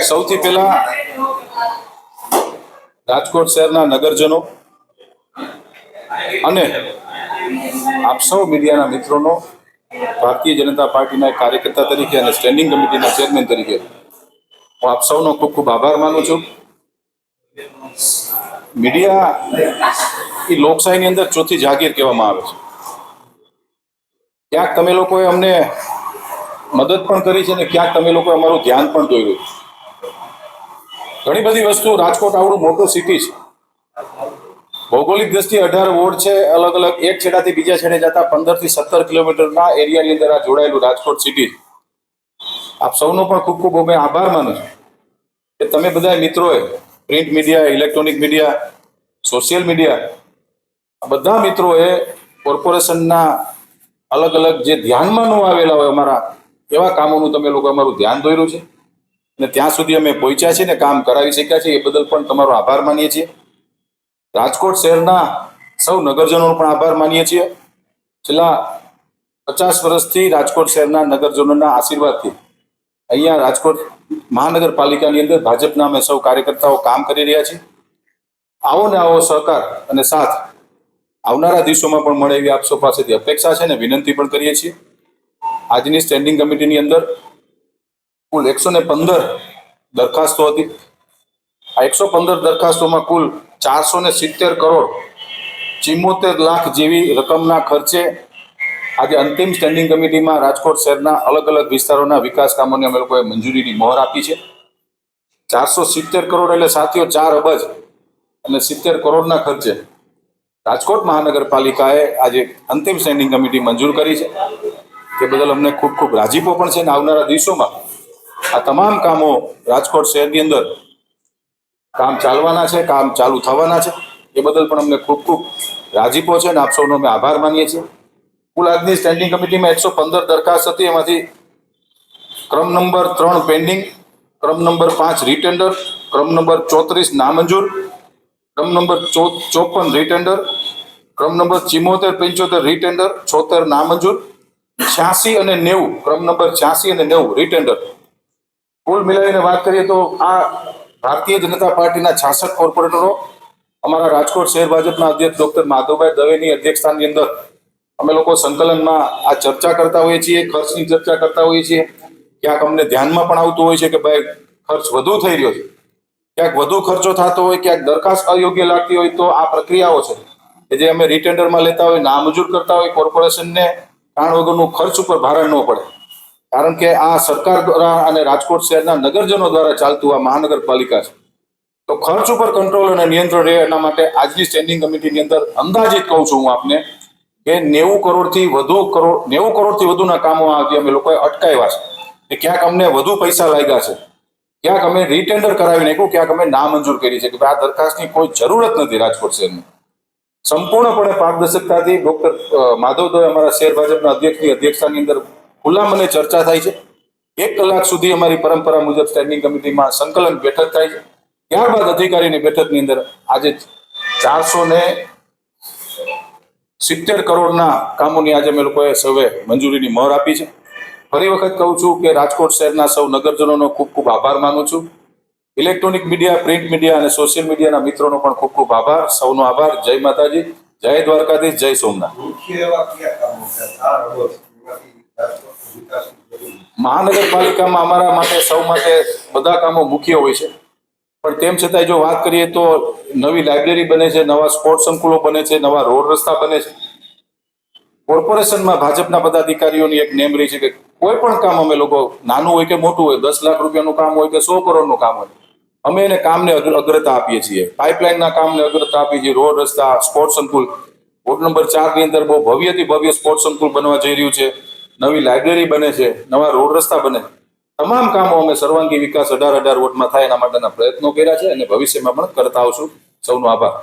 સૌથી પહેલા રાજકોટ શહેરના નગરજનો અને આપ સૌ મીડિયાના મિત્રોનો ભારતીય જનતા પાર્ટીના કાર્યકર્તા તરીકે અને સ્ટેન્ડિંગ કમિટીના ચેરમેન તરીકે હું આપ સૌનો ખૂબ ખૂબ આભાર માનું છું. મીડિયા એ લોકશાહીની અંદર ચોથી જાગીર કહેવામાં આવે છે. ક્યાંક તમે લોકોએ અમને મદદ પણ કરી છે અને ક્યાંક તમે લોકોએ અમારું ધ્યાન પણ દોર્યું છે. ઘણી બધી વસ્તુ, રાજકોટ આવડું મોટું સિટી છે, ભૌગોલિક દ્રષ્ટિએ 18 વોર્ડ છે, અલગ અલગ એક છેડાથી બીજા છેડે જતા 15 થી 17 કિલોમીટરના એરિયાની અંદર આ જોડાયેલું રાજકોટ સિટી. આપ સૌનો પણ ખૂબ ખૂબ અમે આભાર માનું છું કે તમે બધા મિત્રોએ print media, electronic media, social media, આ બધા મિત્રોએ કોર્પોરેશનના અલગ અલગ જે ધ્યાનમાં ન આવેલા હોય અમારા એવા કામોનું તમે લોકો અમારું ધ્યાન દોર્યું છે અને ત્યાં સુધી અમે પહોંચ્યા છીએ ને કામ કરાવી શક્યા છીએ. એ બદલ પણ તમારો આભાર માનીએ છીએ. રાજકોટ શહેરના સૌ નગરજનોનો પણ આભાર માનીએ છીએ. છેલ્લા 50 વર્ષથી રાજકોટ શહેરના નગરજનોના આશીર્વાદથી અહીંયા રાજકોટ મહાનગરપાલિકાની અંદર ભાજપના અમે સૌ કાર્યકર્તાઓ કામ કરી રહ્યા છીએ. આવો ને આવો સહકાર અને સાથ આવનારા દિવસોમાં પણ મળે એવી આપ સૌ પાસેથી અપેક્ષા છે ને વિનંતી પણ કરીએ છીએ. આજની સ્ટેન્ડિંગ કમિટીની અંદર કુલ 115 દરખાસ્તો હતી. આ 115 દરખાસ્તોમાં કુલ 470 કરોડ 74 લાખ જેવી રકમના ખર્ચે આજે અંતિમ સ્ટેન્ડિંગ કમિટીમાં રાજકોટ શહેરના અલગ અલગ વિસ્તારોના વિકાસ કામોને અમે લોકોએ મંજૂરીની મહોર આપી છે. 470 કરોડ એટલે સાથીઓ 4 અબજ અને 70 કરોડના ખર્ચે રાજકોટ મહાનગરપાલિકાએ આજે અંતિમ સ્ટેન્ડિંગ કમિટી મંજૂર કરી છે. તે બદલ અમને ખૂબ ખૂબ રાજીપો પણ છે અને આવનારા દિવસોમાં આ તમામ કામો રાજકોટ શહેરની અંદર કામ ચાલવાના છે, કામ ચાલુ થવાના છે. એ બદલ પણ અમને ખૂબ ખૂબ રાજીપો છે અને આપ સૌનો અમે આભાર માનીએ છીએ. કુલ આજની સ્ટેન્ડિંગ કમિટીમાં 115 દરખાસ્ત હતી. એમાંથી ક્રમ નંબર 3 પેન્ડિંગ, ક્રમ નંબર 5 રીટેન્ડર, ક્રમ નંબર 34 નામંજૂર, ક્રમ નંબર 54 રીટેન્ડર, ક્રમ નંબર 74-75 રીટેન્ડર, 76 નામંજૂર, 86 અને 90, ક્રમ નંબર 86 અને 90 રીટેન્ડર. કુલ મિલાવીને વાત કરીએ તો આ ભારતીય જનતા પાર્ટીના 66 કોર્પોરેટરો અમારા રાજકોટ શહેર ભાજપના અધ્યક્ષ ડોક્ટર માધવભાઈ દવેની અધ્યક્ષતાની અંદર અમે લોકો સંકલનમાં આ ચર્ચા કરતા હોઈએ છીએ, ખર્ચની ચર્ચા કરતા હોઈએ છીએ. ક્યાંક અમને ધ્યાનમાં પણ આવતું હોય છે કે ભાઈ ખર્ચ વધુ થઈ રહ્યો છે, ક્યાંક વધુ ખર્ચો થતો હોય, ક્યાંક દરખાસ્ત અયોગ્ય લાગતી હોય તો આ પ્રક્રિયાઓ છે કે જે અમે રીટેન્ડરમાં લેતા હોય, નામંજૂર કરતા હોય, કોર્પોરેશનને કારણ વગરનું ખર્ચ ઉપર ભારણ ન પડે. કારણ કે આ સરકાર દ્વારા અને રાજકોટ શહેરના નગરજનો દ્વારા ચાલતું આ મહાનગરપાલિકા છે, તો ખર્ચ ઉપર કંટ્રોલ અને નિયંત્રણ રહે એના માટે આજની સ્ટેન્ડિંગ કમિટીની અંદર અંદાજિત કહું છું હું આપને કે 90 કરોડથી વધુના કામો આજે અમે લોકોએ અટકાવ્યા છે. ક્યાંક અમને વધુ પૈસા લાગ્યા છે, ક્યાંક અમે રીટેન્ડર કરાવી નાખ્યું, ક્યાંક અમે નામંજૂર કરી છે કે આ દરખાસ્તની કોઈ જરૂરત નથી. રાજકોટ શહેરની સંપૂર્ણપણે પારદર્શકતાથી ડોક્ટર માધવ દવે અમારા શહેર ભાજપના અધ્યક્ષની અધ્યક્ષતાની અંદર ખુલ્લા મને ચર્ચા થાય છે. 1 કલાક સુધી અમારી પરંપરા મુજબ સ્ટેન્ડિંગ કમિટીમાં સંકલન બેઠક થાય છે. ત્યારબાદ અધિકારીની બેઠકની અંદર આજે 470 કરોડના કામોની આજે અમે લોકોએ સૌએ મંજૂરીની મહોર આપી છે. ફરી વખત કહું છું કે રાજકોટ શહેરના સૌ નગરજનોનો ખૂબ ખૂબ આભાર માનું છું. ઇલેક્ટ્રોનિક મીડિયા, પ્રિન્ટ મીડિયા અને સોશિયલ મીડિયાના મિત્રોનો પણ ખૂબ ખૂબ આભાર. સૌનો આભાર. જય માતાજી, જય દ્વારકાધીશ, જય સોમનાથ. મહાનગરપાલિકામાં અમારા માટે સૌ માટે બધા કામો મુખ્ય હોય છે, પણ તેમ છતાંય જો વાત કરીએ તો નવી લાઇબ્રેરી બને છે, નવા સ્પોર્ટ્સ સંકુલો બને છે, નવા રોડ રસ્તા બને છે. કોર્પોરેશનમાં ભાજપના પદાધિકારીઓની એક નેમ રહી છે કે કોઈ પણ કામ અમે લોકો નાનું હોય કે મોટું હોય, 10 લાખ રૂપિયાનું કામ હોય કે 100 કરોડનું કામ હોય, અમે એને કામને અગ્રતા આપીએ છીએ. પાઇપલાઇનના કામને અગ્રતા આપીએ છીએ. રોડ રસ્તા, સ્પોર્ટ્સ સંકુલ વોર્ડ નંબર 4 ની અંદર બહુ ભવ્યથી ભવ્ય સ્પોર્ટ્સ સંકુલ બનવા જઈ રહ્યું છે. નવી લાઇબ્રેરી બને છે, નવા રોડ રસ્તા બને. તમામ કામો અમે સર્વાંગી વિકાસ 18 વોર્ડમાં થાય એના માટેના પ્રયત્નો કર્યા છે અને ભવિષ્યમાં પણ કરતા આવશું. સૌનો આભાર.